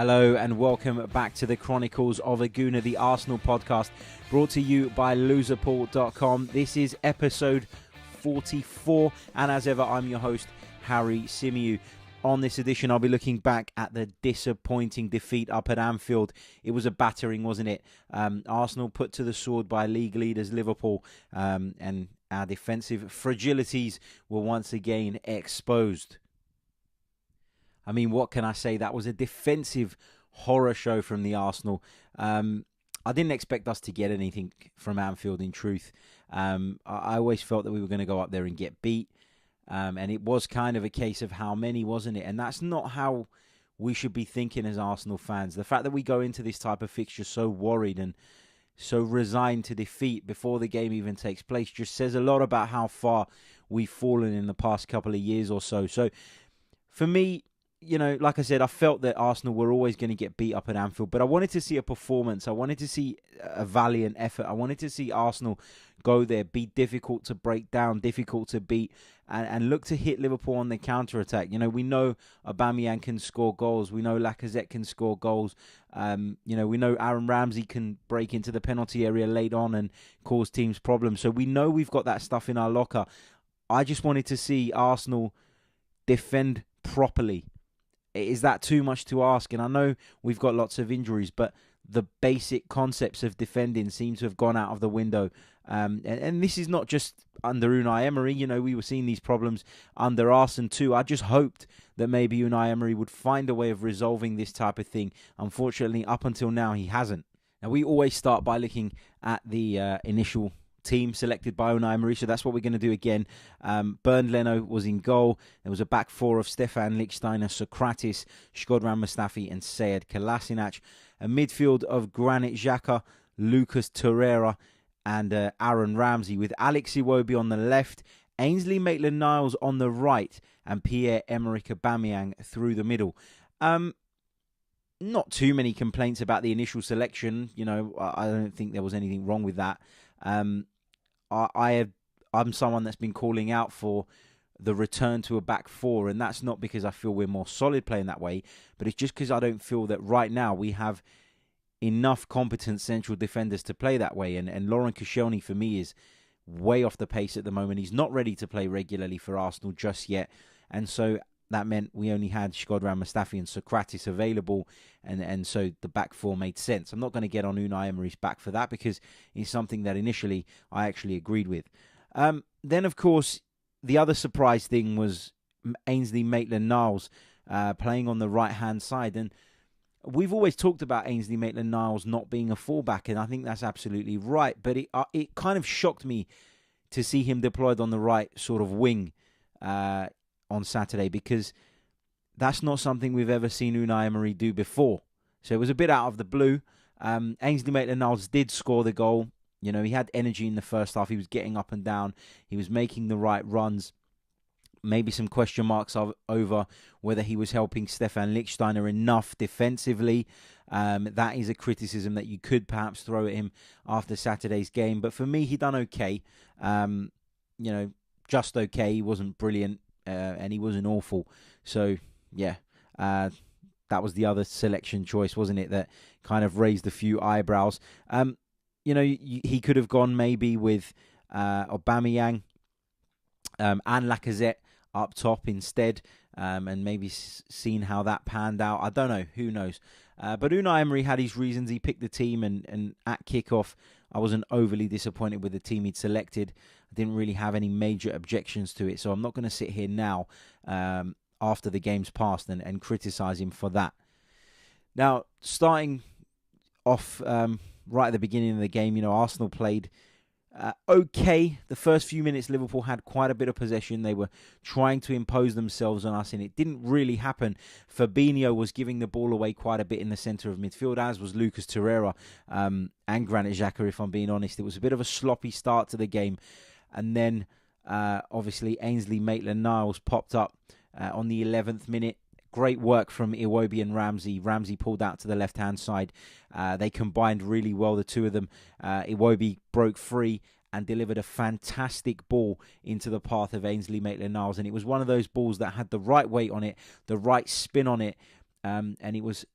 Hello and welcome back to the Chronicles of a Gooner, the Arsenal podcast, brought to you by loserpool.com. This is episode 44, and as ever, I'm your host, Harry Symeou. On this edition, I'll be looking back at the disappointing defeat up at Anfield. It was a battering, wasn't it? Arsenal put to the sword by league leaders Liverpool, and our defensive fragilities were once again exposed. I mean, what can I say? That was a defensive horror show from the Arsenal. I didn't expect us to get anything from Anfield, in truth. I always felt that we were going to go up there and get beat. And it was kind of a case of how many, wasn't it? And that's not how we should be thinking as Arsenal fans. The fact that we go into this type of fixture so worried and so resigned to defeat before the game even takes place just says a lot about how far we've fallen in the past couple of years or so. So, for me, you know, like I said, I felt that Arsenal were always going to get beat up at Anfield, but I wanted to see a performance. I wanted to see a valiant effort. I wanted to see Arsenal go there, be difficult to break down, difficult to beat, and look to hit Liverpool on the counter-attack. You know, we know Aubameyang can score goals. We know Lacazette can score goals. You know, we know Aaron Ramsey can break into the penalty area late on and cause teams problems. So we know we've got that stuff in our locker. I just wanted to see Arsenal defend properly. Is that too much to ask? And I know we've got lots of injuries, but the basic concepts of defending seem to have gone out of the window. And this is not just under Unai Emery. You know, we were seeing these problems under Arsene too. I just hoped that maybe Unai Emery would find a way of resolving this type of thing. Unfortunately, up until now, he hasn't. Now, we always start by looking at the initial team selected by Unai Emery, so that's what we're going to do again. Bernd Leno was in goal. There was a back four of Stefan Lichtsteiner, Sokratis, Shkodran Mustafi and Sead Kolasinac. A midfield of Granit Xhaka, Lucas Torreira and Aaron Ramsey, with Alex Iwobi on the left, Ainsley Maitland-Niles on the right and Pierre-Emerick Aubameyang through the middle. Not too many complaints about the initial selection. You know, I don't think there was anything wrong with that. I'm someone that's been calling out for the return to a back four, and that's not because I feel we're more solid playing that way, but it's just because I don't feel that right now we have enough competent central defenders to play that way. And Laurent Koscielny, for me, is way off the pace at the moment. He's not ready to play regularly for Arsenal just yet, and so that meant we only had Shkodran Mustafi and Sokratis available, and so the back four made sense. I'm not going to get on Unai Emery's back for that because it's something that initially I actually agreed with. Then, of course, the other surprise thing was Ainsley Maitland-Niles playing on the right-hand side. And we've always talked about Ainsley Maitland-Niles not being a fullback, and I think that's absolutely right. But it kind of shocked me to see him deployed on the right sort of wing on Saturday, because that's not something we've ever seen Unai Emery do before. So it was a bit out of the blue. Ainsley Maitland-Niles did score the goal. You know, he had energy in the first half. He was getting up and down. He was making the right runs. Maybe some question marks over whether he was helping Stefan Lichtsteiner enough defensively. That is a criticism that you could perhaps throw at him after Saturday's game. But for me, he done okay. You know, just okay. He wasn't brilliant. And he wasn't awful. So, yeah, that was the other selection choice, wasn't it, that kind of raised a few eyebrows. You know, he could have gone maybe with Aubameyang and Lacazette up top instead, and maybe seen how that panned out. I don't know. Who knows? But Unai Emery had his reasons. He picked the team, and at kickoff, I wasn't overly disappointed with the team he'd selected. I didn't really have any major objections to it, so I'm not going to sit here now after the game's passed and criticise him for that. Now, starting off right at the beginning of the game, you know, Arsenal played okay. The first few minutes, Liverpool had quite a bit of possession. They were trying to impose themselves on us, and it didn't really happen. Fabinho was giving the ball away quite a bit in the centre of midfield, as was Lucas Torreira and Granit Xhaka, if I'm being honest. It was a bit of a sloppy start to the game. And then, obviously, Ainsley Maitland-Niles popped up on the 11th minute. Great work from Iwobi and Ramsey. Ramsey pulled out to the left-hand side. They combined really well, the two of them. Iwobi broke free and delivered a fantastic ball into the path of Ainsley Maitland-Niles. And it was one of those balls that had the right weight on it, the right spin on it. And it was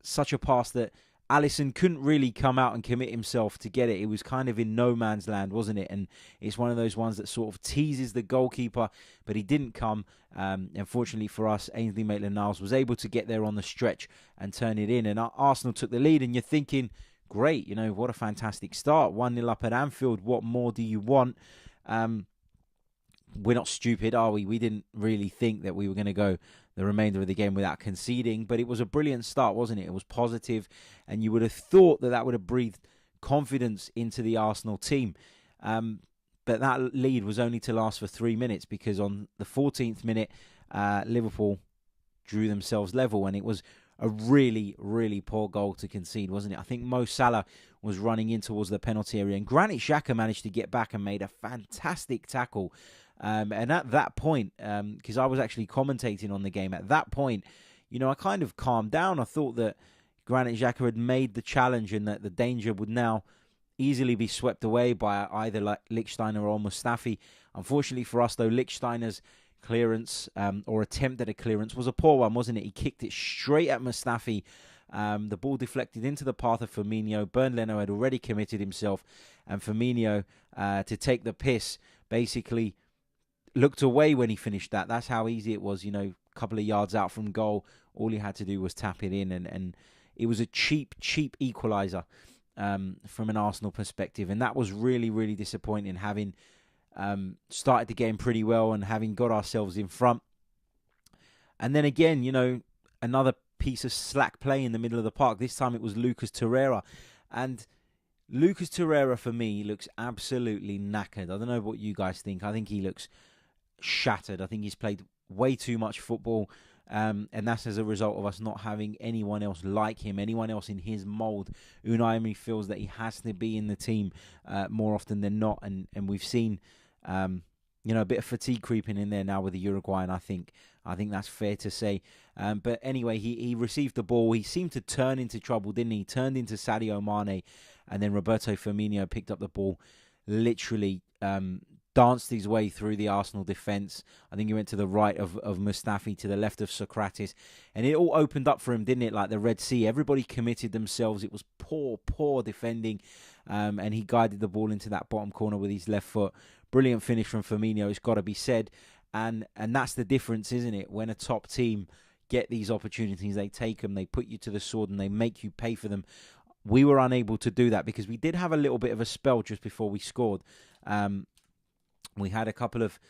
such a pass that Alisson couldn't really come out and commit himself to get it. It was kind of in no man's land, wasn't it? And it's one of those ones that sort of teases the goalkeeper, but he didn't come. Unfortunately for us, Ainsley Maitland-Niles was able to get there on the stretch and turn it in. And Arsenal took the lead, and you're thinking, great, what a fantastic start. 1-0 up at Anfield. What more do you want? We're not stupid, are we? We didn't really think that we were going to go the remainder of the game without conceding, but it was a brilliant start, wasn't it? It was positive, and you would have thought that would have breathed confidence into the Arsenal team. But that lead was only to last for 3 minutes, because on the 14th minute, Liverpool drew themselves level, and it was a really, really poor goal to concede, wasn't it? I think Mo Salah was running in towards the penalty area, and Granit Xhaka managed to get back and made a fantastic tackle. And at that point, because I was actually commentating on the game, at that point, I kind of calmed down. I thought that Granit Xhaka had made the challenge and that the danger would now easily be swept away by either Lichtsteiner or Mustafi. Unfortunately for us, though, Lichtsteiner's clearance or attempt at a clearance was a poor one, wasn't it? He kicked it straight at Mustafi. The ball deflected into the path of Firmino. Bernd Leno had already committed himself, and Firmino, to take the piss, basically looked away when he finished that. That's how easy it was, a couple of yards out from goal. All he had to do was tap it in, and it was a cheap equaliser from an Arsenal perspective. And that was really, really disappointing, having started the game pretty well and having got ourselves in front. And then again, another piece of slack play in the middle of the park. This time it was Lucas Torreira. And Lucas Torreira, for me, looks absolutely knackered. I don't know what you guys think. I think he looks shattered. I think he's played way too much football, and that's as a result of us not having anyone else like him, anyone else in his mould. Unai Emery feels that he has to be in the team more often than not, and we've seen a bit of fatigue creeping in there now with the Uruguayan. I think that's fair to say. But anyway, he received the ball. He seemed to turn into trouble, didn't he? He turned into Sadio Mane, and then Roberto Firmino picked up the ball, literally danced his way through the Arsenal defence. I think he went to the right of Mustafi, to the left of Socrates, and it all opened up for him, didn't it? Like the Red Sea. Everybody committed themselves. It was poor defending, and he guided the ball into that bottom corner with his left foot. Brilliant finish from Firmino, it's got to be said. And that's the difference, isn't it? When a top team get these opportunities, they take them, they put you to the sword, and they make you pay for them. We were unable to do that because we did have a little bit of a spell just before we scored. We had a couple of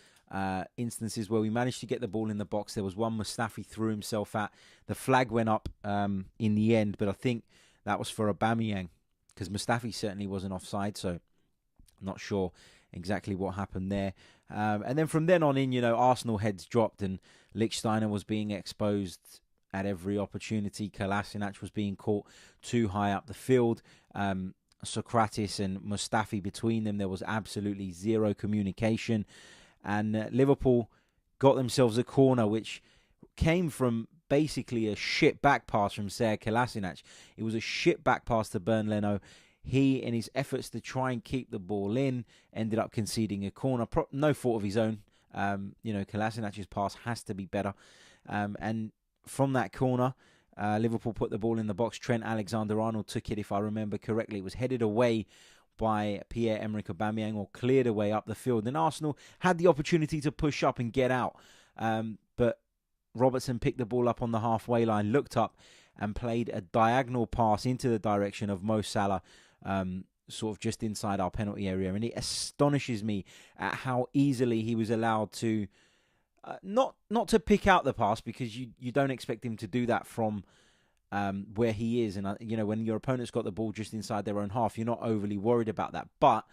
instances where we managed to get the ball in the box. There was one Mustafi threw himself at. The flag went up in the end, but I think that was for Aubameyang, because Mustafi certainly wasn't offside, so I'm not sure exactly what happened there. And then from then on in, Arsenal heads dropped, and Lichtsteiner was being exposed at every opportunity. Kolasinac was being caught too high up the field. Socrates and Mustafi, between them, there was absolutely zero communication. And Liverpool got themselves a corner, which came from basically a shit back pass from Sead Kolasinac. It was a shit back pass to Bernd Leno. He, in his efforts to try and keep the ball in, ended up conceding a corner. No fault of his own. Kolasinac's pass has to be better. And from that corner, Liverpool put the ball in the box. Trent Alexander-Arnold took it, if I remember correctly. It was headed away by Pierre-Emerick Aubameyang, or cleared away up the field. And Arsenal had the opportunity to push up and get out. But Robertson picked the ball up on the halfway line, looked up, and played a diagonal pass into the direction of Mo Salah, sort of just inside our penalty area. And it astonishes me at how easily he was allowed to, not to pick out the pass, because you don't expect him to do that from where he is. And, when your opponent's got the ball just inside their own half, you're not overly worried about that. But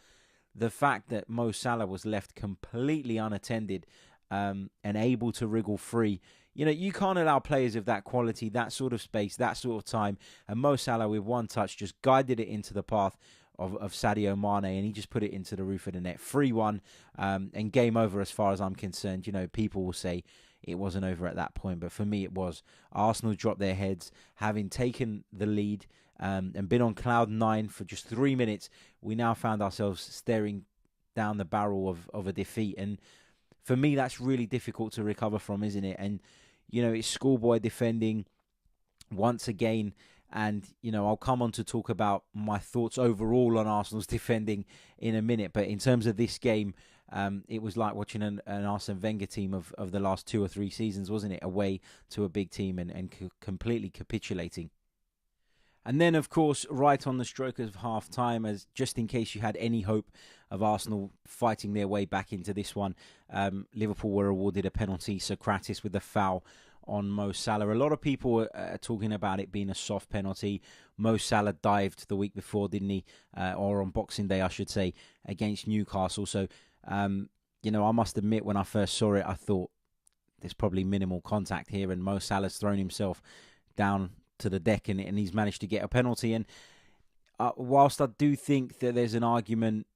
the fact that Mo Salah was left completely unattended and able to wriggle free, you can't allow players of that quality, that sort of space, that sort of time. And Mo Salah, with one touch, just guided it into the path of Sadio Mane, and he just put it into the roof of the net. 3-1, and game over as far as I'm concerned. People will say it wasn't over at that point, but for me it was. Arsenal dropped their heads, having taken the lead and been on cloud 9 for just 3 minutes. We now found ourselves staring down the barrel of a defeat, and for me that's really difficult to recover from, isn't it? And it's schoolboy defending. once again. And, I'll come on to talk about my thoughts overall on Arsenal's defending in a minute. But in terms of this game, it was like watching an Arsene Wenger team of the last 2 or 3 seasons, wasn't it? Away to a big team and completely capitulating. And then, of course, right on the stroke of half-time, as just in case you had any hope of Arsenal fighting their way back into this one, Liverpool were awarded a penalty. Socrates with the foul on Mo Salah. A lot of people are talking about it being a soft penalty. Mo Salah dived the week before, didn't he? Or on Boxing Day, I should say, against Newcastle. So, I must admit, when I first saw it, I thought there's probably minimal contact here, and Mo Salah's thrown himself down to the deck, and he's managed to get a penalty. And whilst I do think that there's an argument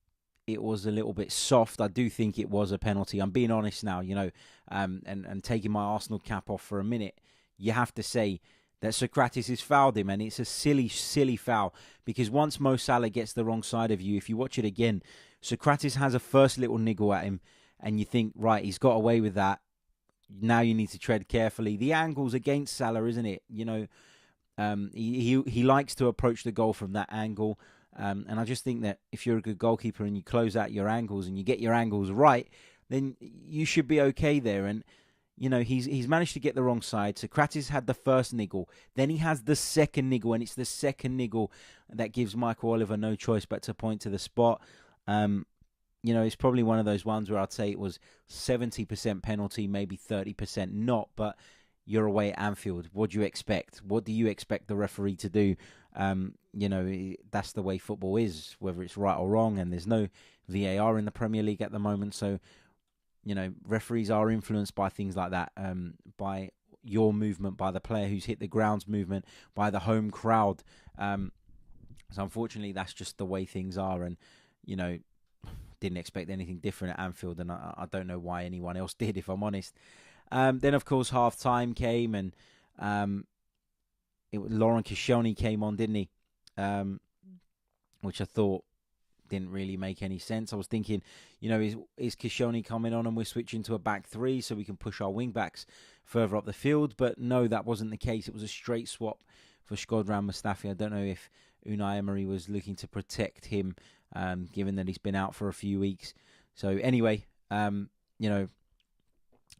it was a little bit soft, I do think it was a penalty. I'm being honest now, and taking my Arsenal cap off for a minute. You have to say that Socrates has fouled him, and it's a silly, silly foul, because once Mo Salah gets the wrong side of you, if you watch it again, Socrates has a first little niggle at him, and you think, right, he's got away with that. Now you need to tread carefully. The angle's against Salah, isn't it? He likes to approach the goal from that angle, and I just think that if you're a good goalkeeper and you close out your angles and you get your angles right, then you should be okay there. And he's managed to get the wrong side. Socrates had the first niggle, then he has the second niggle, and it's the second niggle that gives Michael Oliver no choice but to point to the spot. It's probably one of those ones where I'd say it was 70% penalty, maybe 30% not, but you're away at Anfield. What do you expect? What do you expect the referee to do? That's the way football is, whether it's right or wrong, and there's no VAR in the Premier League at the moment. So, referees are influenced by things like that, by your movement, by the player who's hit the ground's movement, by the home crowd. So unfortunately, that's just the way things are, and, didn't expect anything different at Anfield, and I don't know why anyone else did, if I'm honest. Then, of course, half-time came, and Laurent Koscielny came on, didn't he? Which I thought didn't really make any sense. I was thinking, is Koscielny coming on and we're switching to a back three so we can push our wing-backs further up the field? But no, that wasn't the case. It was a straight swap for Shkodran Mustafi. I don't know if Unai Emery was looking to protect him, given that he's been out for a few weeks. So anyway, it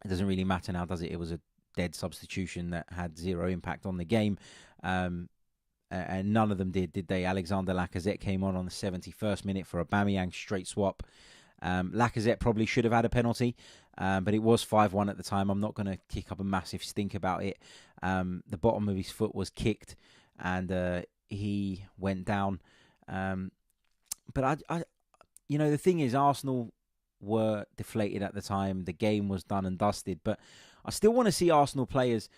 doesn't really matter now, does it? It was a dead substitution that had zero impact on the game. And none of them did they? Alexander Lacazette came on the 71st minute for a Aubameyang straight swap. Lacazette probably should have had a penalty, but it was 5-1 at the time. I'm not going to kick up a massive stink about it. The bottom of his foot was kicked, and he went down. But the thing is, Arsenal were deflated at the time. The game was done and dusted. But I still want to see Arsenal players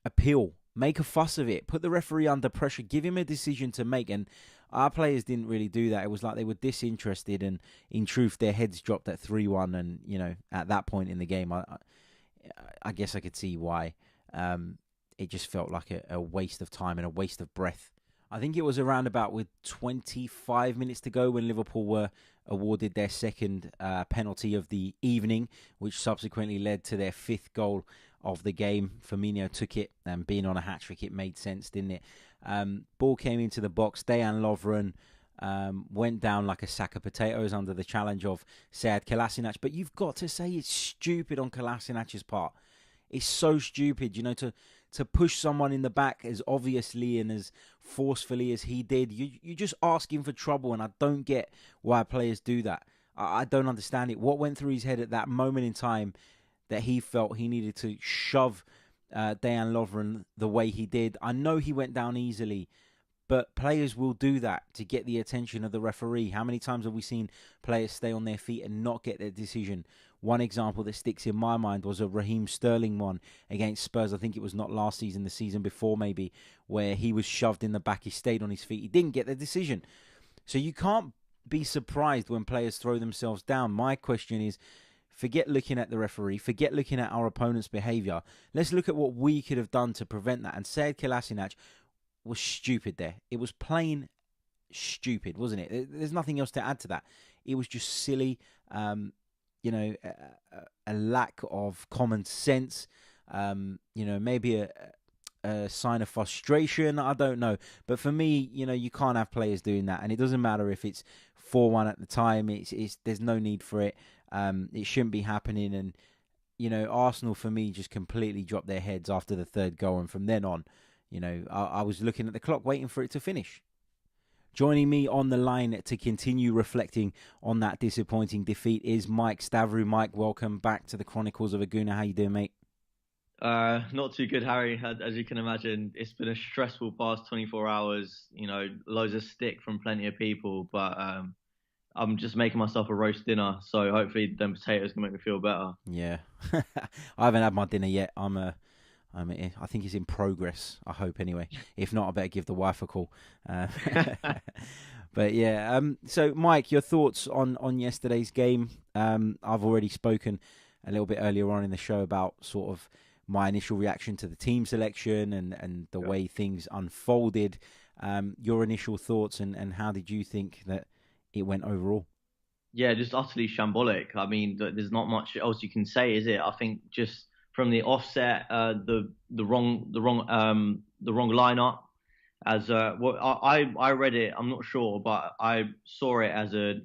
appeal, make a fuss of it, put the referee under pressure, give him a decision to make. And our players didn't really do that. It was like they were disinterested, and in truth, their heads dropped at 3-1. And, at that point in the game, I guess I could see why. It just felt like a waste of time and a waste of breath. I think it was around about with 25 minutes to go when Liverpool were awarded their second penalty of the evening, which subsequently led to their 5th goal of the game. Firmino took it, and being on a hat-trick, it made sense, didn't it? Ball came into the box. Dejan Lovren went down like a sack of potatoes under the challenge of Sead Kolasinac. But you've got to say it's stupid on Kolasinac's part. It's so stupid, to push someone in the back as obviously and as forcefully as he did. You're just asking for trouble, and I don't get why players do that. I don't understand it. What went through his head at that moment in time that he felt he needed to shove Dejan Lovren the way he did? I know he went down easily, but players will do that to get the attention of the referee. How many times have we seen players stay on their feet and not get their decision? One example that sticks in my mind was a Raheem Sterling one against Spurs. I think it was not last season, the season before maybe, where he was shoved in the back. He stayed on his feet. He didn't get the decision. So you can't be surprised when players throw themselves down. My question is, forget looking at the referee. Forget looking at our opponent's behaviour. Let's look at what we could have done to prevent that. And Sead Kolasinac was stupid there. It was plain stupid, wasn't it? There's nothing else to add to that. It was just silly. A lack of common sense. Maybe a sign of frustration? I don't know. But for me, you can't have players doing that, and it doesn't matter if it's 4-1 at the time. It's there's no need for it. It shouldn't be happening, and Arsenal for me just completely dropped their heads after the third goal, and from then on, I was looking at the clock, waiting for it to finish. Joining me on the line to continue reflecting on that disappointing defeat is Mike Stavru. Mike, welcome back to the Chronicles of a Gooner. How you doing, mate? Not too good, Harry. As you can imagine, it's been a stressful past 24 hours. Loads of stick from plenty of people, but I'm just making myself a roast dinner, so hopefully them potatoes can make me feel better. Yeah, I haven't had my dinner yet. I think it's in progress. I hope anyway. If not, I better give the wife a call. But yeah. So Mike, your thoughts on yesterday's game? I've already spoken a little bit earlier on in the show about sort of my initial reaction to the team selection and the way things unfolded. Your initial thoughts and how did you think that it went overall? Yeah, just utterly shambolic. I mean, there's not much else you can say, is it? I think just from the offset, the wrong lineup. As what I read it, I'm not sure, but I saw it as a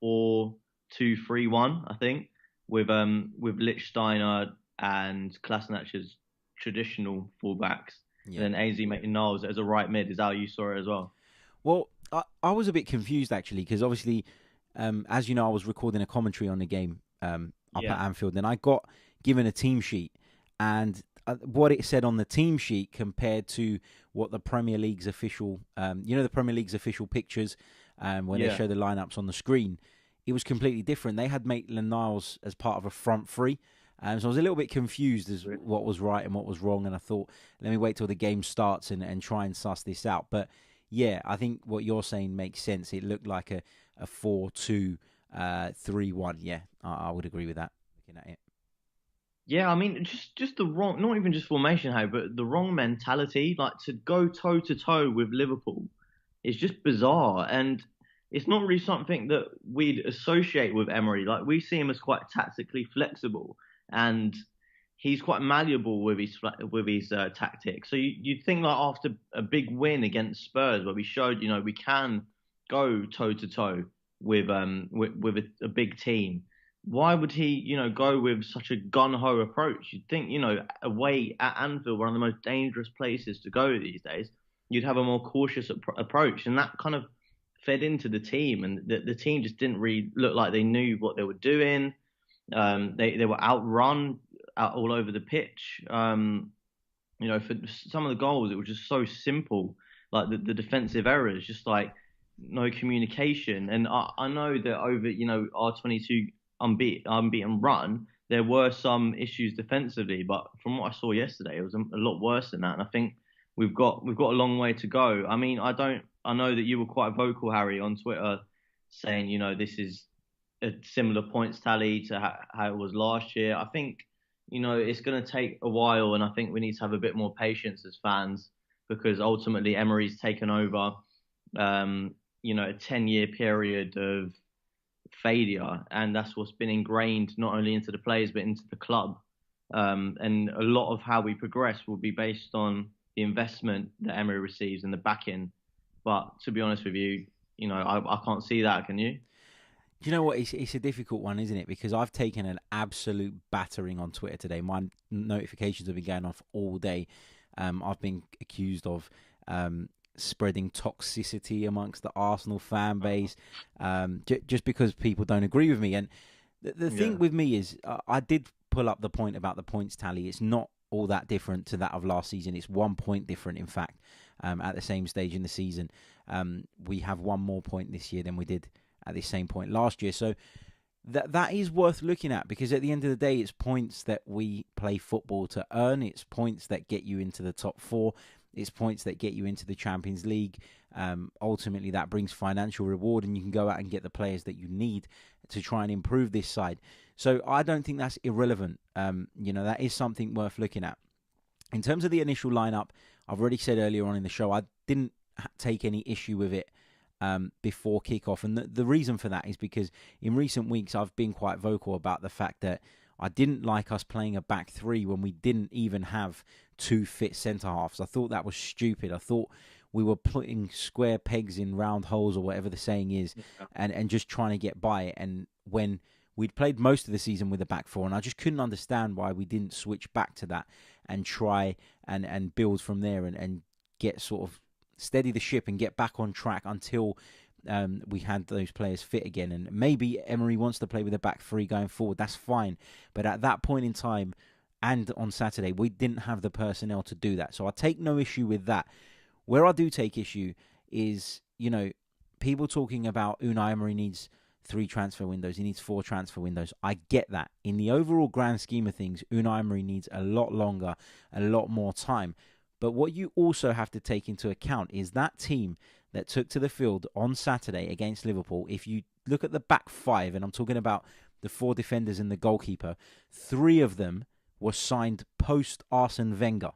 4-2-3-1, I think, with Lichtsteiner and Klasnich's traditional fullbacks, Yeah. and then AZ Maitland-Niles as a right mid. Is how you saw it as well? Well, I was a bit confused actually because obviously, as you know, I was recording a commentary on the game up at Yeah, Anfield, and I got given a team sheet, and what it said on the team sheet compared to what the Premier League's official, the Premier League's official pictures, when they yeah. show the lineups on the screen, it was completely different. They had Maitland-Niles as part of a front three. So I was a little bit confused as what was right and what was wrong, and I thought, let me wait till the game starts and try and suss this out. But yeah, I think what you're saying makes sense. It looked like a 4-2-3-1. Yeah, I would agree with that. Looking at it. Yeah, I mean, just the wrong, not even just formation, how, but the wrong mentality. Like to go toe to toe with Liverpool is just bizarre, and it's not really something that we'd associate with Emery. Like we see him as quite tactically flexible, and he's quite malleable with his tactics. So you'd think like after a big win against Spurs, where we showed we can go toe to toe with a big team, why would he, go with such a gun-ho approach? You'd think, away at Anfield, one of the most dangerous places to go these days, you'd have a more cautious approach. And that kind of fed into the team. And the team just didn't really look like they knew what they were doing. They were outrun all over the pitch. For some of the goals, it was just so simple. Like the defensive errors, just like no communication. And I know that over, our 22 unbeaten run, there were some issues defensively, but from what I saw yesterday, it was a lot worse than that. And I think we've got a long way to go. I mean, I know that you were quite vocal, Harry, on Twitter, saying this is a similar points tally to how it was last year. I think it's going to take a while, and I think we need to have a bit more patience as fans because ultimately Emery's taken over. A 10-year period of failure, and that's what's been ingrained not only into the players but into the club. And a lot of how we progress will be based on the investment that Emery receives and the backing. But to be honest with you, I can't see that. Can you? Do you know what? It's a difficult one, isn't it? Because I've taken an absolute battering on Twitter today. My notifications have been going off all day. I've been accused of spreading toxicity amongst the Arsenal fan base, just because people don't agree with me. And the thing with me is, I did pull up the point about the points tally. It's not all that different to that of last season. It's 1 point different, in fact, at the same stage in the season. We have one more point this year than we did at the same point last year. So that is worth looking at, because at the end of the day, it's points that we play football to earn. It's points that get you into the top four. It's points that get you into the Champions League. Ultimately, that brings financial reward, and you can go out and get the players that you need to try and improve this side. So I don't think that's irrelevant. That is something worth looking at. In terms of the initial lineup, I've already said earlier on in the show, I didn't take any issue with it before kickoff. And the reason for that is because in recent weeks, I've been quite vocal about the fact that I didn't like us playing a back three when we didn't even have two fit centre halves. I thought that was stupid. I thought we were putting square pegs in round holes, or whatever the saying is, Yeah. and just trying to get by. And when we'd played most of the season with a back four, and I just couldn't understand why we didn't switch back to that and try and build from there, and get sort of steady the ship and get back on track until we had those players fit again. And maybe Emery wants to play with a back three going forward. That's fine. But at that point in time and on Saturday, we didn't have the personnel to do that. So I take no issue with that. Where I do take issue is, people talking about Unai Emery needs 3 transfer windows. He needs 4 transfer windows. I get that. In the overall grand scheme of things, Unai Emery needs a lot longer, a lot more time. But what you also have to take into account is that team that took to the field on Saturday against Liverpool. If you look at the back 5, and I'm talking about the 4 defenders and the goalkeeper, 3 of them were signed post Arsene Wenger.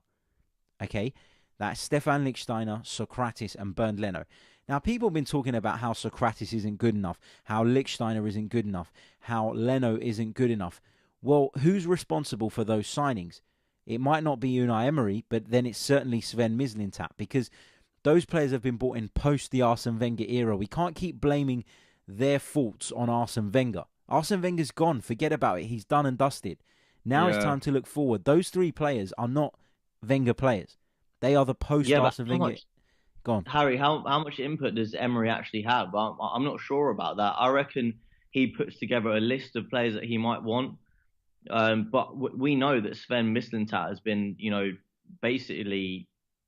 Okay? That's Stefan Lichtsteiner, Socrates, and Bernd Leno. Now, people have been talking about how Socrates isn't good enough, how Lichtsteiner isn't good enough, how Leno isn't good enough. Well, who's responsible for those signings? It might not be Unai Emery, but then it's certainly Sven Mislintat, because those players have been brought in post the Arsene Wenger era. We can't keep blaming their faults on Arsene Wenger. Arsene Wenger's gone. Forget about it. He's done and dusted. Now it's time to look forward. Those 3 players are not Wenger players. They are the post-Arsene Wenger. Go on. Harry, how much input does Emery actually have? I'm not sure about that. I reckon he puts together a list of players that he might want. But we know that Sven Mislintat has been, basically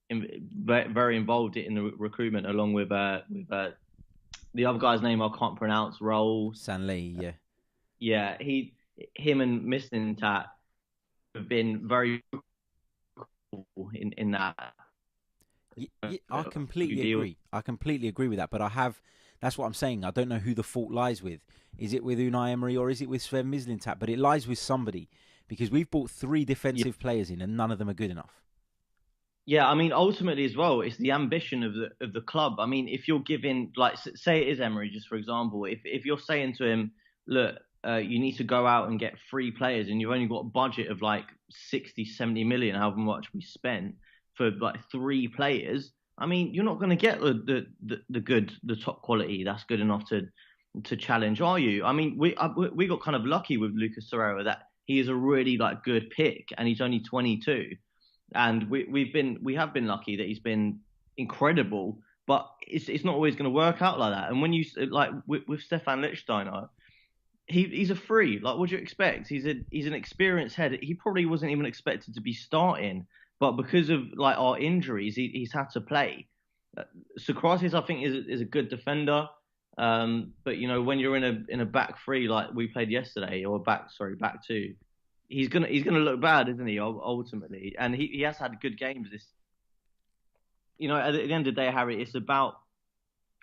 very involved in the recruitment, along with the other guy's name I can't pronounce, Raul Sanley, yeah. Yeah, him and Mislintat have been very cool in that. I completely agree. I completely agree with that. But that's what I'm saying. I don't know who the fault lies with. Is it with Unai Emery or is it with Sven Mislintat? But it lies with somebody, because we've brought 3 defensive players in and none of them are good enough. Yeah, I mean, ultimately as well, it's the ambition of the club. I mean, if you're giving, like, say it is Emery, just for example, if you're saying to him, look, you need to go out and get 3 players, and you've only got a budget of like 60, 70 million, however much we spent for like 3 players. I mean, you're not going to get the top quality that's good enough to challenge, are you? I mean, we got kind of lucky with Lucas Torreira that he is a really like good pick, and he's only 22. And we have been lucky that he's been incredible, but it's not always going to work out like that. And when you like with Stefan Lichtsteiner, he's a free. Like, what do you expect? He's an experienced head. He probably wasn't even expected to be starting, but because of like our injuries, he's had to play. Socrates, I think, is a good defender, but when you're in a back 3 like we played yesterday, or back 2. He's gonna look bad, isn't he? Ultimately, and he has had good games. This, at the end of the day, Harry, it's about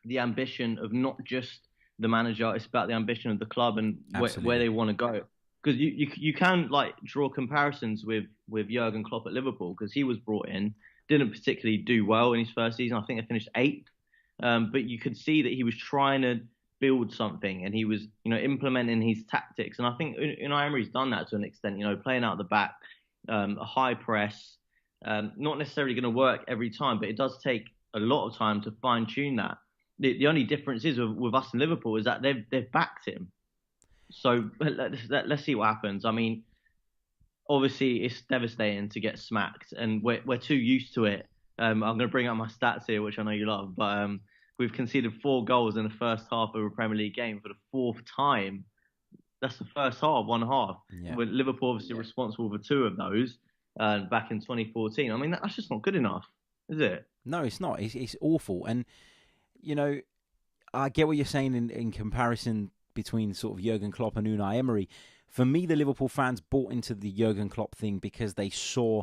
the ambition of not just the manager. It's about the ambition of the club and where they want to go. Because you can like draw comparisons with Jurgen Klopp at Liverpool, because he was brought in, didn't particularly do well in his first season. I think they finished 8th, but you could see that he was trying to build something, and he was, implementing his tactics. And I think Unai Emery's done that to an extent, playing out the back, a high press, not necessarily going to work every time, but it does take a lot of time to fine tune that. The only difference is with us in Liverpool is that they've backed him. So let's see what happens. I mean, obviously it's devastating to get smacked, and we're too used to it. I'm going to bring up my stats here, which I know you love, but we've conceded 4 goals in the first half of a Premier League game for the 4th time. That's the first half, 1 half. Yeah. With Liverpool obviously responsible for 2 of those back in 2014. I mean, that's just not good enough, is it? No, it's not. It's awful. And, I get what you're saying in comparison between sort of Jurgen Klopp and Unai Emery. For me, the Liverpool fans bought into the Jurgen Klopp thing because they saw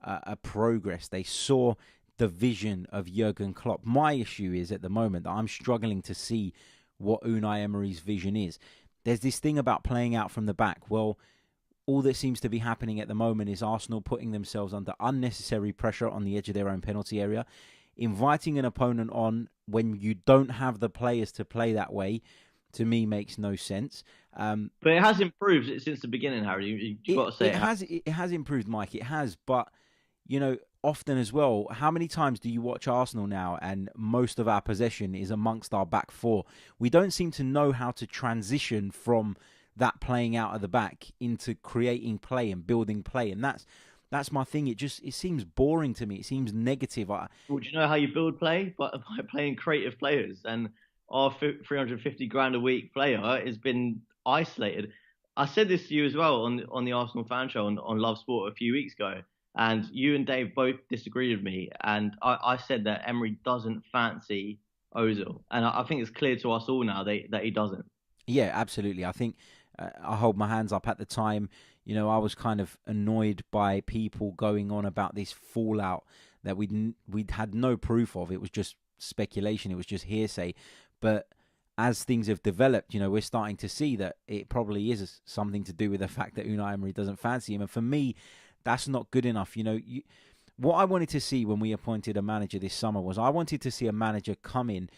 a progress. They saw the vision of Jurgen Klopp. My issue is at the moment that I'm struggling to see what Unai Emery's vision is. There's this thing about playing out from the back. Well, all that seems to be happening at the moment is Arsenal putting themselves under unnecessary pressure on the edge of their own penalty area, inviting an opponent on when you don't have the players to play that way, to me makes no sense. But it has improved since the beginning, Harry. You got to say it has improved, Mike. It has, but often as well, how many times do you watch Arsenal now and most of our possession is amongst our back four? We don't seem to know how to transition from that playing out of the back into creating play and building play, and that's my thing. It seems boring to me. It seems negative. Well, do you know how you build play? By playing creative players. And our 350 grand a week player has been isolated. I said this to you as well on the Arsenal fan show on Love Sport a few weeks ago. And you and Dave both disagreed with me. And I said that Emery doesn't fancy Ozil. And I think it's clear to us all now that he doesn't. Yeah, absolutely. I think I hold my hands up at the time. I was kind of annoyed by people going on about this fallout that we'd had no proof of. It was just speculation. It was just hearsay. But as things have developed, we're starting to see that it probably is something to do with the fact that Unai Emery doesn't fancy him. And for me, that's not good enough. What I wanted to see when we appointed a manager this summer was I wanted to see a manager come in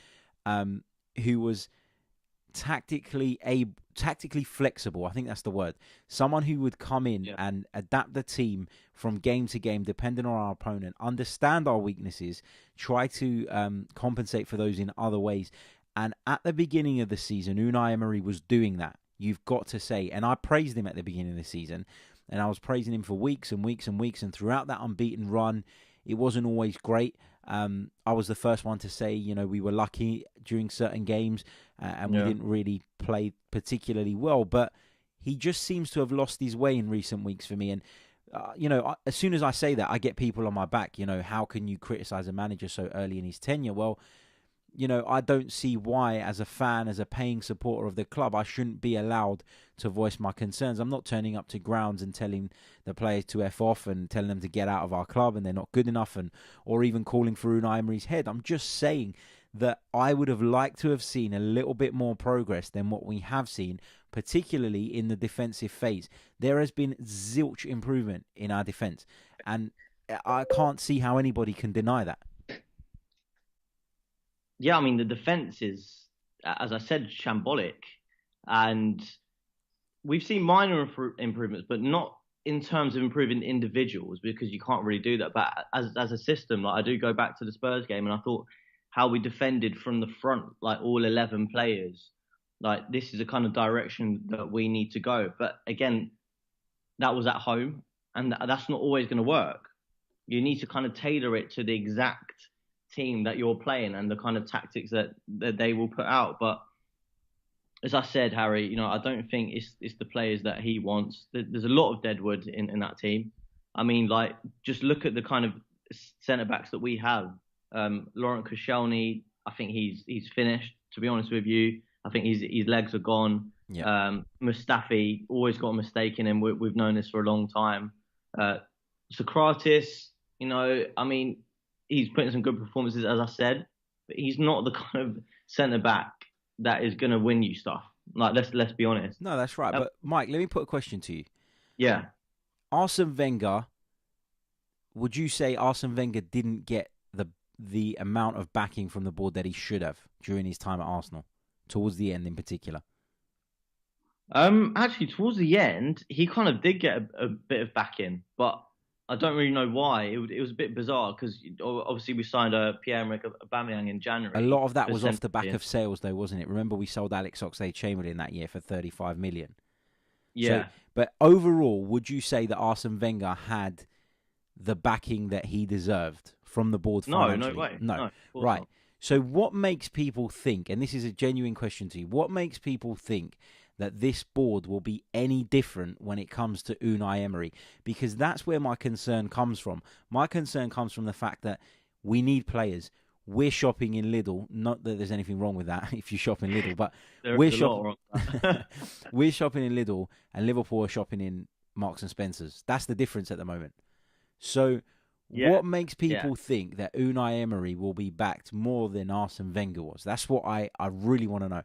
who was tactically flexible. I think that's the word. Someone who would come in and adapt the team from game to game, depending on our opponent, understand our weaknesses, try to compensate for those in other ways. And at the beginning of the season, Unai Emery was doing that. You've got to say, and I praised him at the beginning of the season, and I was praising him for weeks and weeks and weeks, and throughout that unbeaten run, it wasn't always great. I was the first one to say, we were lucky during certain games and we didn't really play particularly well. But he just seems to have lost his way in recent weeks for me. And, as soon as I say that, I get people on my back. How can you criticize a manager so early in his tenure? Well, I don't see why, as a fan, as a paying supporter of the club, I shouldn't be allowed to voice my concerns. I'm not turning up to grounds and telling the players to F off and telling them to get out of our club and they're not good enough, or even calling for Unai Emery's head. I'm just saying that I would have liked to have seen a little bit more progress than what we have seen, particularly in the defensive phase. There has been zilch improvement in our defence, and I can't see how anybody can deny that. Yeah, I mean, the defense is, as I said, shambolic. And we've seen minor improvements, but not in terms of improving individuals, because you can't really do that. But as a system, like, I do go back to the Spurs game, and I thought how we defended from the front, like all 11 players, like this is the kind of direction that we need to go. But again, that was at home, and that's not always going to work. You need to kind of tailor it to the exact team that you're playing and the kind of tactics that they will put out. But as I said, Harry, I don't think it's the players that he wants. There's a lot of deadwood in that team. I mean, like, just look at the kind of centre backs that we have. Laurent Koscielny, I think he's finished. To be honest with you, I think his legs are gone. Yeah. Mustafi, always got a mistake in him. We've known this for a long time. Socrates, I mean, he's putting some good performances, as I said, but he's not the kind of centre back that is going to win you stuff. Like, let's be honest. No, that's right. But Mike, let me put a question to you. Yeah. Arsene Wenger, would you say Arsene Wenger didn't get the amount of backing from the board that he should have during his time at Arsenal, towards the end in particular? Actually, towards the end, he kind of did get a bit of backing, but I don't really know why. It was a bit bizarre because obviously we signed Pierre-Emerick Aubameyang in January. A lot of that was off the back of sales, though, wasn't it? Remember, we sold Alex Oxlade-Chamberlain that year for 35 million. Yeah. So, but overall, would you say that Arsene Wenger had the backing that he deserved from the board financially? No way. No. Right. Not. So what makes people think, and this is a genuine question to you, what makes people think that this board will be any different when it comes to Unai Emery? Because that's where my concern comes from. My concern comes from the fact that we need players. We're shopping in Lidl. Not that there's anything wrong with that if you shop in Lidl, but we're shopping. We're shopping in Lidl, and Liverpool are shopping in Marks and Spencers. That's the difference at the moment. So, what makes people think that Unai Emery will be backed more than Arsene Wenger was? That's what I really want to know.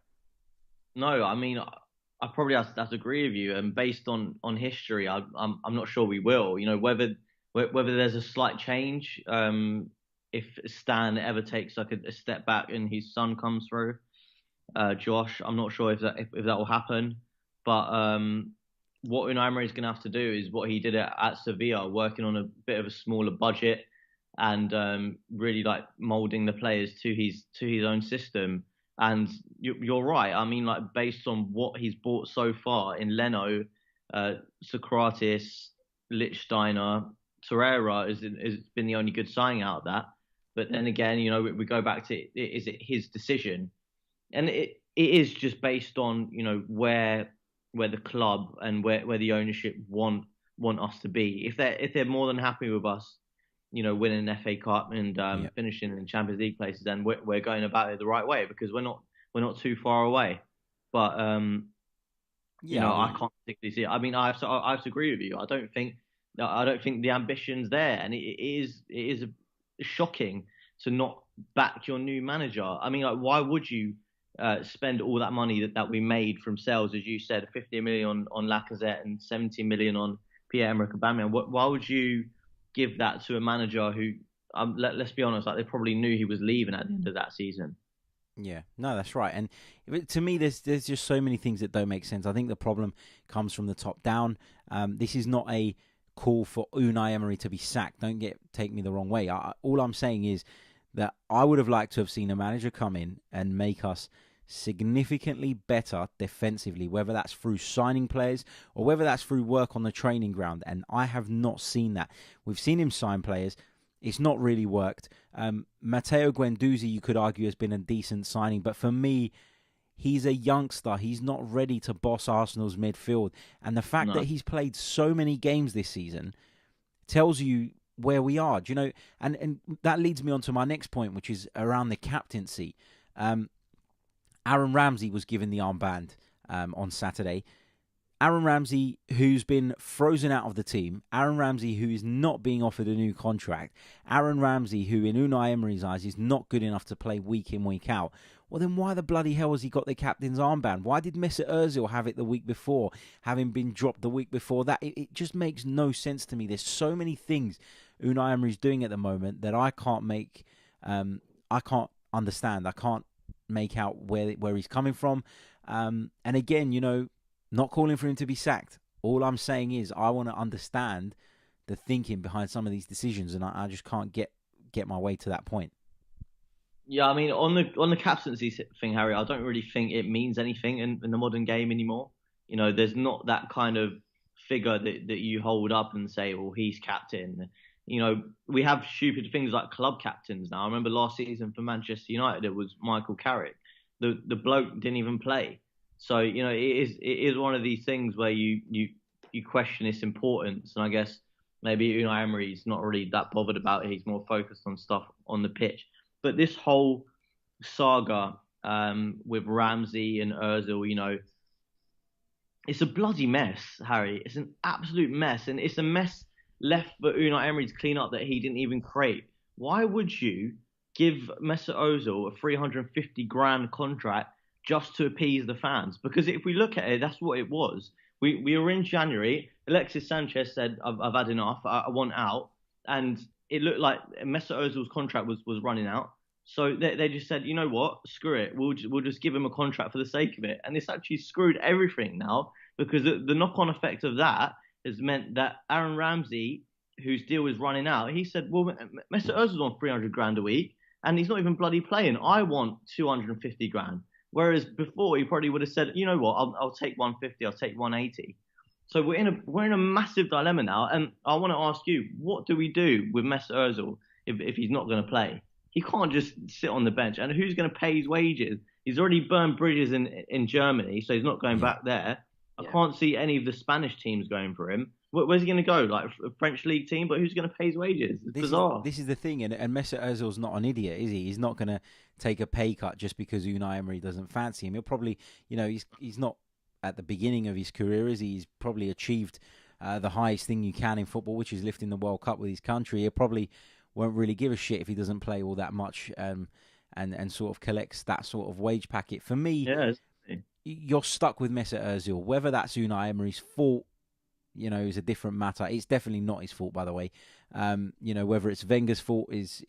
No, I mean, I probably have to agree with you. And based on history, I'm not sure we will. Whether there's a slight change, if Stan ever takes like a step back and his son comes through. Josh. I'm not sure if that will happen, but what Unai Emery is going to have to do is what he did at Sevilla, working on a bit of a smaller budget and really like molding the players to his own system. And you're right. I mean, like based on what he's bought so far in Leno, Socrates, Lichtsteiner, Torreira has been the only good signing out of that. But then again, we go back to is it his decision? And it is just based on where the club and where the ownership want us to be. If they're more than happy with us, winning an FA Cup and Yeah. finishing in Champions League places, then we're going about it the right way because we're not too far away. But Yeah, I I mean, can't particularly see it. I mean, I have to agree with you. I don't think the ambition's there, and it is shocking to not back your new manager. I mean, like, why would you spend all that money that we made from sales, as you said, 50 million on Lacazette and 70 million on Pierre-Emerick Aubameyang? Why would you give that to a manager who, let's be honest, like they probably knew he was leaving at the end of that season? yeah, no, that's right. And to me, there's just so many things that don't make sense. I think the problem comes from the top down. This is not a call for Unai Emery to be sacked. Take me the wrong way. All I'm saying is that I would have liked to have seen a manager come in and make us significantly better defensively, whether that's through signing players or whether that's through work on the training ground. And I have not seen that. We've seen him sign players. It's not really worked. Matteo Guendouzi, you could argue, has been a decent signing, but for me, he's a youngster. He's not ready to boss Arsenal's midfield. And the fact No. that he's played so many games this season tells you where we are. Do you know? And that leads me on to my next point, which is around the captaincy. Aaron Ramsey was given the armband on Saturday. Aaron Ramsey, who's been frozen out of the team. Aaron Ramsey, who is not being offered a new contract. Aaron Ramsey, who in Unai Emery's eyes is not good enough to play week in, week out. Well, then why the bloody hell has he got the captain's armband? Why did Mesut Ozil have it the week before, having been dropped the week before that? It just makes no sense to me. There's so many things Unai Emery's doing at the moment that I can't I can't understand. I can't make out where he's coming from. And again, not calling for him to be sacked. All I'm saying is I want to understand the thinking behind some of these decisions, and I just can't get my way to that point. Yeah, I mean, on the captaincy thing, Harry, I don't really think it means anything in the modern game anymore. There's not that kind of figure that you hold up and say, well, he's captain. We have stupid things like club captains now. I remember last season for Manchester United, it was Michael Carrick. The bloke didn't even play. So, it is one of these things where you question its importance. And I guess maybe Unai Emery's not really that bothered about it. He's more focused on stuff on the pitch. But this whole saga with Ramsey and Ozil, it's a bloody mess, Harry. It's an absolute mess. And it's a mess left for Unai Emery to clean up that he didn't even create. Why would you give Mesut Ozil a 350 grand contract just to appease the fans? Because if we look at it, that's what it was. We were in January. Alexis Sanchez said, I've had enough. I want out. And it looked like Mesut Ozil's contract was running out. So they just said, you know what? Screw it. We'll just give him a contract for the sake of it. And it's actually screwed everything now because the knock-on effect of that has meant that Aaron Ramsey, whose deal is running out, he said, well, Mesut Ozil's on 300 grand a week and he's not even bloody playing. I want 250 grand. Whereas before he probably would have said, you know what, I'll take 150, I'll take 180. So we're in a massive dilemma now, and I want to ask you, what do we do with Mesut Ozil if he's not going to play? He can't just sit on the bench, and who's going to pay his wages? He's already burned bridges in Germany, so he's not going back there. I can't see any of the Spanish teams going for him. Where's he going to go? Like a French league team, but who's going to pay his wages? It's bizarre. This is the thing, and Mesut Ozil's not an idiot, is he? He's not going to take a pay cut just because Unai Emery doesn't fancy him. He'll probably, he's not at the beginning of his career, is he? He's probably achieved the highest thing you can in football, which is lifting the World Cup with his country. He probably won't really give a shit if he doesn't play all that much and sort of collects that sort of wage packet. For me, you're stuck with Mesut Ozil. Whether that's Unai Emery's fault, is a different matter. It's definitely not his fault, by the way. Whether it's Wenger's fault is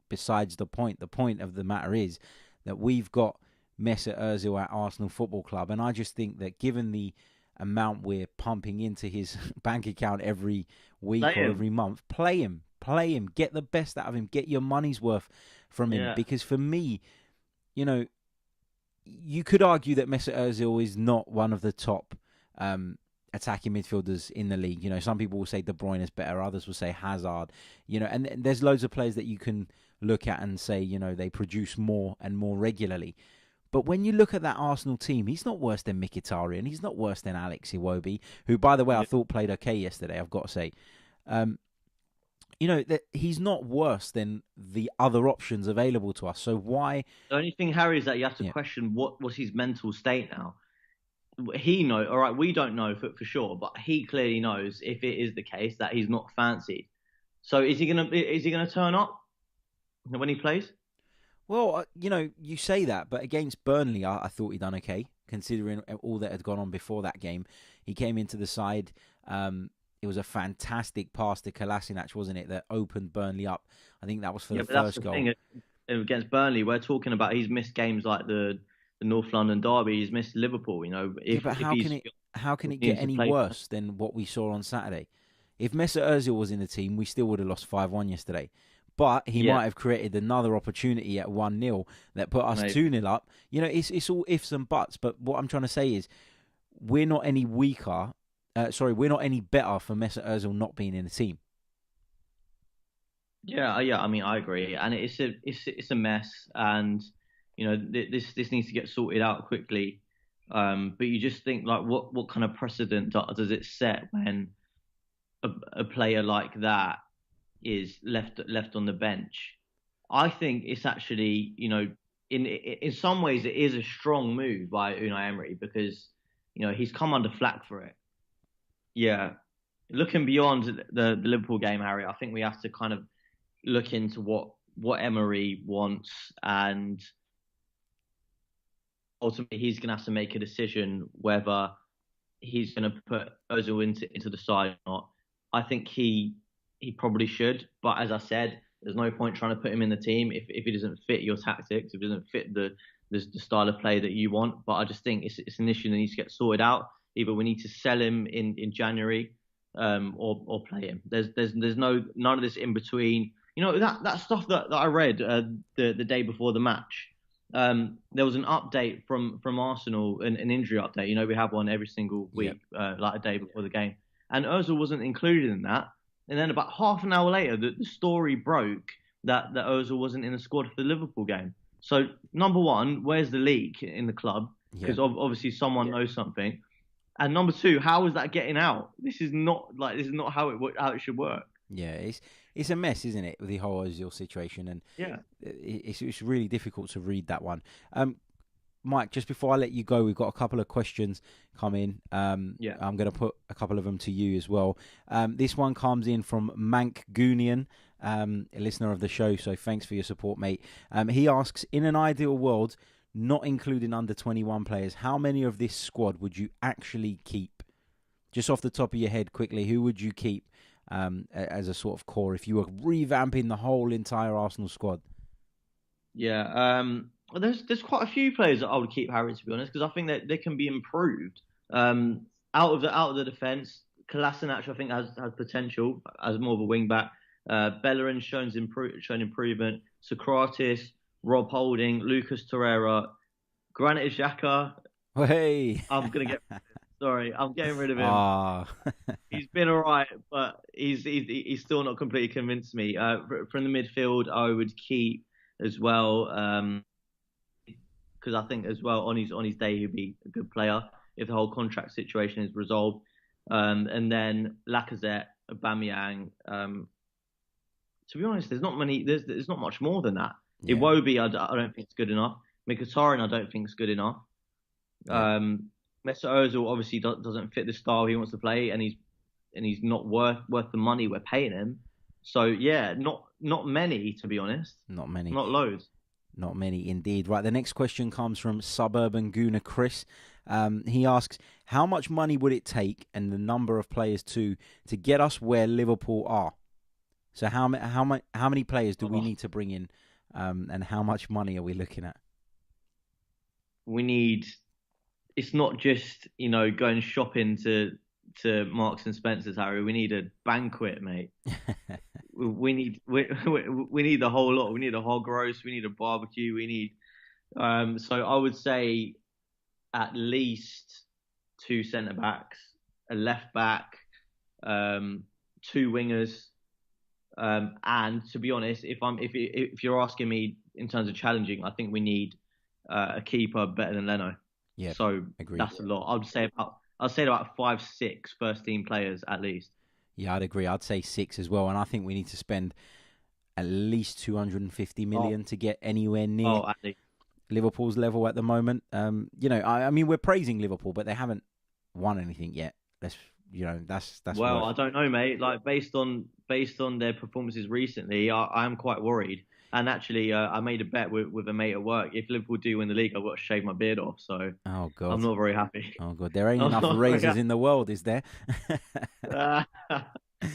besides the point. The point of the matter is that we've got Mesut Ozil at Arsenal Football Club, and I just think that given the amount we're pumping into his bank account every week Play or him. every month, play him, get the best out of him, get your money's worth from him. Yeah. Because for me, you know, you could argue that Mesut Ozil is not one of the top attacking midfielders in the league. You know, some people will say De Bruyne is better, others will say Hazard. You know, and there's loads of players that you can look at and say, you know, they produce more and more regularly. But when you look at that Arsenal team, he's not worse than Mkhitaryan. He's not worse than Alex Iwobi, who, by the way, I Yeah. thought played okay yesterday, I've got to say. Um, you know, that he's not worse than the other options available to us. So why? The only thing, Harry, is that you have to Yeah, question what was his mental state now. He know, all right, we don't know for sure, but he clearly knows if it is the case that he's not fancied. So is he gonna turn up when he plays? well, you know, you say that, but against Burnley, I thought he done okay, considering all that had gone on before that game. He came into the side. It was a fantastic pass to Kolasinac, wasn't it, that opened Burnley up. I think that was for Yeah, the but that's first the goal. thing against Burnley. We're talking about he's missed games like the North London derby. He's missed Liverpool. You know, Yeah, if but if he's how can it get needs to any play. worse than what we saw on Saturday? If Mesut Ozil was in the team, we still would have lost 5-1 yesterday. But he Yeah, might have created another opportunity at 1-0 that put us maybe. 2-0 up. You know, it's all ifs and buts. But what I'm trying to say is we're not any weaker. We're not any better for Mesut Ozil not being in the team. Yeah, yeah. I mean, I agree, and it's a mess, and you know this needs to get sorted out quickly. But you just think like, what kind of precedent does it set when a player like that is left on the bench? I think it's actually, in some ways it is a strong move by Unai Emery because he's come under flack for it. Yeah, looking beyond the Liverpool game, Harry, I think we have to kind of look into what Emery wants, and ultimately he's going to have to make a decision whether he's going to put Ozil into the side or not. I think he probably should, but as I said, there's no point trying to put him in the team if he doesn't fit your tactics, if it doesn't fit the style of play that you want. But I just think it's an issue that needs to get sorted out. Either we need to sell him in January, or play him. There's none of this in between. You know that stuff that I read the day before the match. There was an update from Arsenal, an injury update. You know, we have one every single Yeah. week, like a day before the game. And Ozil wasn't included in that. And then about half an hour later, the story broke that Ozil wasn't in the squad for the Liverpool game. So number one, where's the leak in the club? Yeah. Because obviously someone knows something. And number two, how is that getting out? This is not how it should work. Yeah, it's a mess, isn't it, with the whole Ozil situation, and Yeah. it's really difficult to read that one. Mike, just before I let you go, we've got a couple of questions come in. Yeah. I'm going to put a couple of them to you as well. This one comes in from Mank Goonian, a listener of the show, so thanks for your support, mate. He asks, in an ideal world, not including under 21 players, how many of this squad would you actually keep? Just off the top of your head, quickly, who would you keep as a sort of core if you were revamping the whole entire Arsenal squad? Yeah. Well, there's quite a few players that I would keep, Harry, to be honest, because I think that they can be improved. Out of the defence, Kolasinac I think has potential as more of a wing back. Bellerin's shown improvement. Socrates, Rob Holding, Lucas Torreira, Granit Xhaka. Hey! I'm getting rid of him. Ah, He's been all right, but he's still not completely convinced me. From the midfield, I would keep as well, because I think as well on his day he'd be a good player if the whole contract situation is resolved. And then Lacazette, Aubameyang. To be honest, there's not many. There's not much more than that. yeah, Iwobi, I don't think it's good enough. Mkhitaryan, I don't think it's good enough. yeah. Mesut Ozil obviously doesn't fit the style he wants to play, and he's not worth the money we're paying him. So yeah, not many, to be honest. Not many. Not loads. Not many indeed. Right, the next question comes from Suburban Gooner Chris. He asks, how much money would it take and the number of players to get us where Liverpool are? So how many players do we need to bring in, and how much money are we looking at? we need. It's not just going shopping to Marks and Spencer's, Harry. We need a banquet, mate. We need the whole lot. We need a hog roast. We need a barbecue. We need. So I would say at least two centre backs, a left back, two wingers, and to be honest, if you're asking me in terms of challenging, I think we need a keeper better than Leno. Yeah, So agreed. that's a lot. I'd say about 5, 6 first team players at least. Yeah, I'd agree. I'd say 6 as well, and I think we need to spend at least 250 million to get anywhere near Liverpool's level at the moment. I mean, we're praising Liverpool, but they haven't won anything yet. That's Well, I don't know, mate. Like based on their performances recently, I am quite worried. And actually, I made a bet with a mate at work. If Liverpool do win the league, I've got to shave my beard off. So oh god, I'm not very happy. Oh god, there ain't enough razors in the world, is there? I'm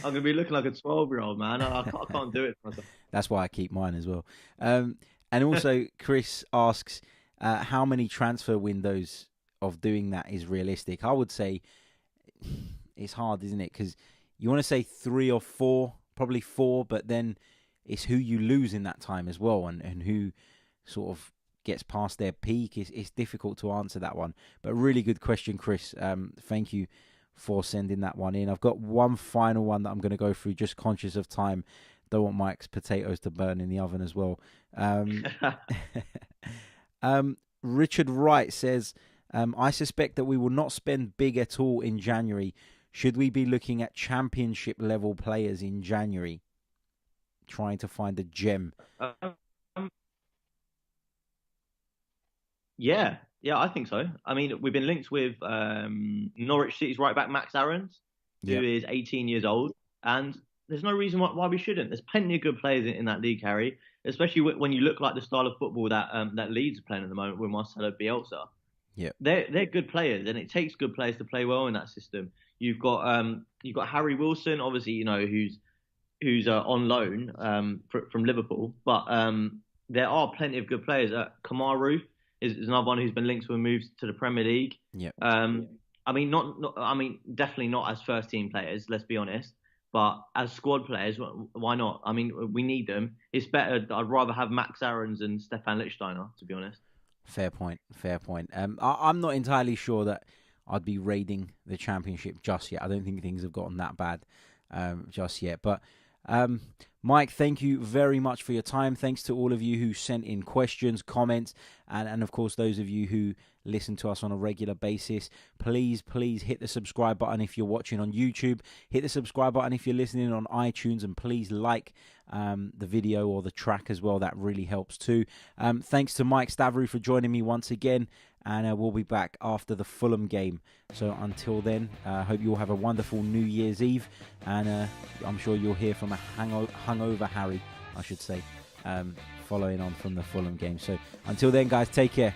gonna be looking like a 12-year-old, man. I can't do it for myself. That's why I keep mine as well. And also, Chris asks, how many transfer windows of doing that is realistic? I would say it's hard, isn't it? Because you want to say 3 or 4, probably 4, but then it's who you lose in that time as well, and who sort of gets past their peak. It's difficult to answer that one. But really good question, Chris. Thank you for sending that one in. I've got one final one that I'm going to go through, just conscious of time. Don't want Mike's potatoes to burn in the oven as well. Richard Wright says, I suspect that we will not spend big at all in January. Should we be looking at championship level players in January? Trying to find a gem. Yeah, I think so. I mean, we've been linked with Norwich City's right back Max Aarons, who is 18 years old, and there's no reason why we shouldn't. There's plenty of good players in that league, Harry, especially when you look like the style of football that Leeds are playing at the moment with Marcelo Bielsa. Yeah, they're good players, and it takes good players to play well in that system. You've got Harry Wilson, obviously, who's on loan from Liverpool, but there are plenty of good players. Kamaru is another one who's been linked with moves to the Premier League. Yeah. I mean, definitely not as first team players. Let's be honest. But as squad players, why not? I mean, we need them. It's better. I'd rather have Max Aarons and Stefan Lichtsteiner, to be honest. Fair point. I'm not entirely sure that I'd be raiding the Championship just yet. I don't think things have gotten that bad just yet. But Mike, thank you very much for your time. Thanks to all of you who sent in questions, comments, and of course those of you who listen to us on a regular basis. Please hit the subscribe button if you're watching on YouTube. Hit the subscribe button if you're listening on iTunes, and please like the video or the track as well. That really helps too. Thanks to Mike Stavrou for joining me once again, and we'll be back after the Fulham game. So until then, I hope you all have a wonderful New Year's Eve, and I'm sure you'll hear from a hungover Harry, I should say, following on from the Fulham game. So until then, guys, take care.